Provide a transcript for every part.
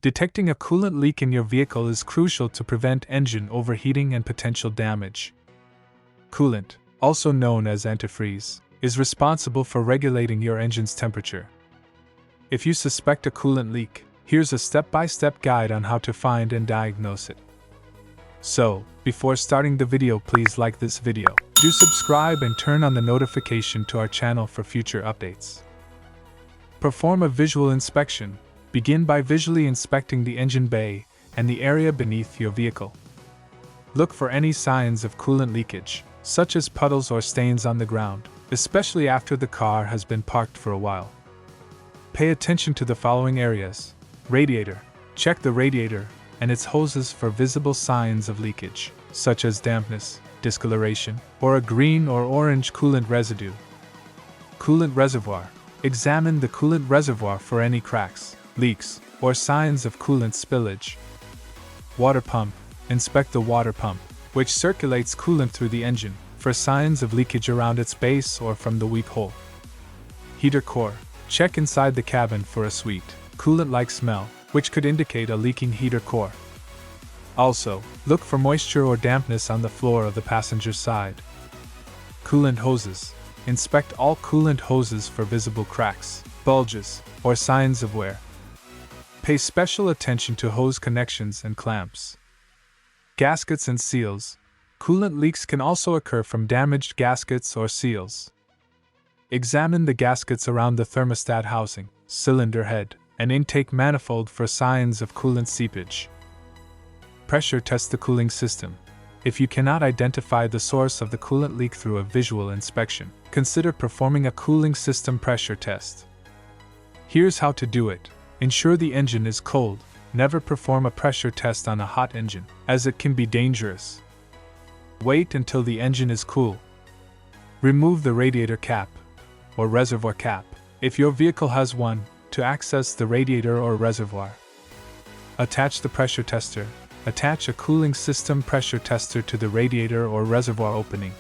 Detecting a coolant leak in your vehicle is crucial to prevent engine overheating and potential damage. Coolant, also known as antifreeze, is responsible for regulating your engine's temperature. If you suspect a coolant leak, here's a step-by-step guide on how to find and diagnose it. So, before starting the video, please like this video, do subscribe and turn on the notification to our channel for future updates. Perform a visual inspection. Begin by visually inspecting the engine bay and the area beneath your vehicle. Look for any signs of coolant leakage, such as puddles or stains on the ground, especially after the car has been parked for a while. Pay attention to the following areas. Radiator. Check the radiator and its hoses for visible signs of leakage, such as dampness, discoloration, or a green or orange coolant residue. Coolant reservoir. Examine the coolant reservoir for any cracks, leaks, or signs of coolant spillage. Water pump. Inspect the water pump, which circulates coolant through the engine, for signs of leakage around its base or from the weak hole. Heater core. Check inside the cabin for a sweet, coolant-like smell, which could indicate a leaking heater core. Also, look for moisture or dampness on the floor of the passenger side. Coolant hoses. Inspect all coolant hoses for visible cracks, bulges, or signs of wear. Pay special attention to hose connections and clamps. Gaskets and seals. Coolant leaks can also occur from damaged gaskets or seals. Examine the gaskets around the thermostat housing, cylinder head, and intake manifold for signs of coolant seepage. Pressure test the cooling system. If you cannot identify the source of the coolant leak through a visual inspection, consider performing a cooling system pressure test. Here's how to do it. Ensure the engine is cold. Never perform a pressure test on a hot engine, as it can be dangerous. Wait until the engine is cool. Remove the radiator cap, or reservoir cap, if your vehicle has one, to access the radiator or reservoir. Attach the pressure tester. Attach a cooling system pressure tester to the radiator or reservoir opening.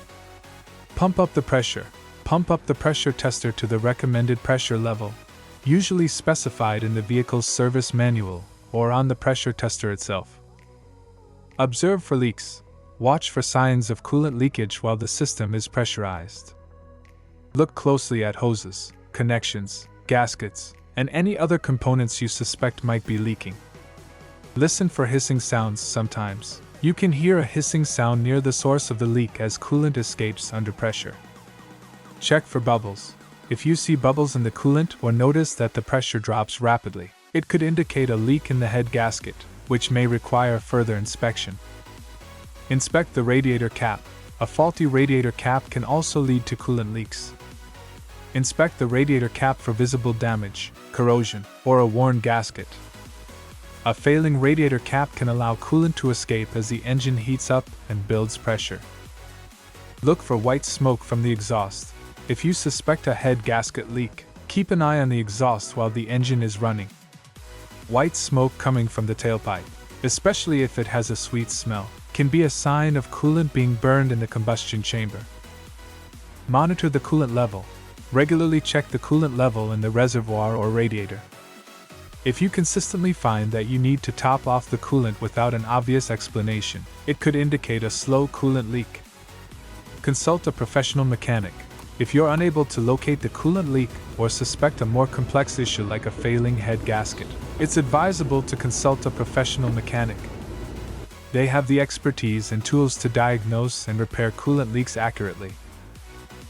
Pump up the pressure. Pump up the pressure tester to the recommended pressure level, usually specified in the vehicle's service manual or on the pressure tester itself. Observe for leaks. Watch for signs of coolant leakage while the system is pressurized. Look closely at hoses, connections, gaskets, and any other components you suspect might be leaking. Listen for hissing sounds. Sometimes you can hear a hissing sound near the source of the leak as coolant escapes under pressure. Check for bubbles. If you see bubbles in the coolant or notice that the pressure drops rapidly, it could indicate a leak in the head gasket, which may require further inspection. Inspect the radiator cap. A faulty radiator cap can also lead to coolant leaks. Inspect the radiator cap for visible damage, corrosion, or a worn gasket. A failing radiator cap can allow coolant to escape as the engine heats up and builds pressure. Look for white smoke from the exhaust. If you suspect a head gasket leak, keep an eye on the exhaust while the engine is running. White smoke coming from the tailpipe, especially if it has a sweet smell, can be a sign of coolant being burned in the combustion chamber. Monitor the coolant level. Regularly check the coolant level in the reservoir or radiator. If you consistently find that you need to top off the coolant without an obvious explanation, it could indicate a slow coolant leak. Consult a professional mechanic. If you're unable to locate the coolant leak or suspect a more complex issue like a failing head gasket, it's advisable to consult a professional mechanic. They have the expertise and tools to diagnose and repair coolant leaks accurately.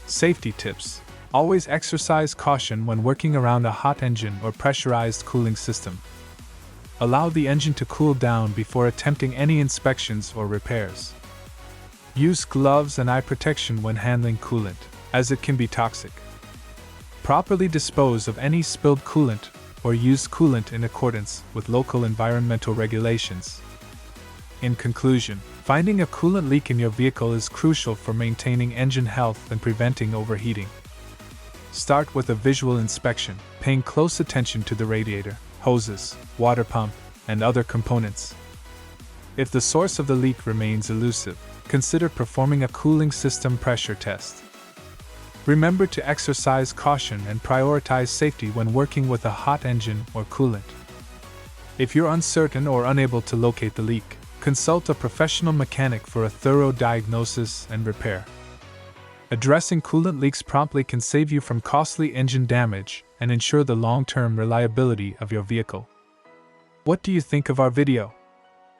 Safety tips. Always exercise caution when working around a hot engine or pressurized cooling system. Allow the engine to cool down before attempting any inspections or repairs. Use gloves and eye protection when handling coolant, as it can be toxic. Properly dispose of any spilled coolant or use coolant in accordance with local environmental regulations. In conclusion, finding a coolant leak in your vehicle is crucial for maintaining engine health and preventing overheating. Start with a visual inspection, paying close attention to the radiator, hoses, water pump, and other components. If the source of the leak remains elusive, consider performing a cooling system pressure test. Remember to exercise caution and prioritize safety when working with a hot engine or coolant. If you're uncertain or unable to locate the leak, consult a professional mechanic for a thorough diagnosis and repair. Addressing coolant leaks promptly can save you from costly engine damage and ensure the long-term reliability of your vehicle. What do you think of our video?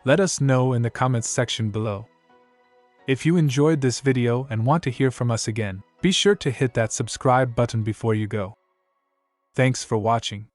Let us know in the comments section below. If you enjoyed this video and want to hear from us again, be sure to hit that subscribe button before you go. Thanks for watching.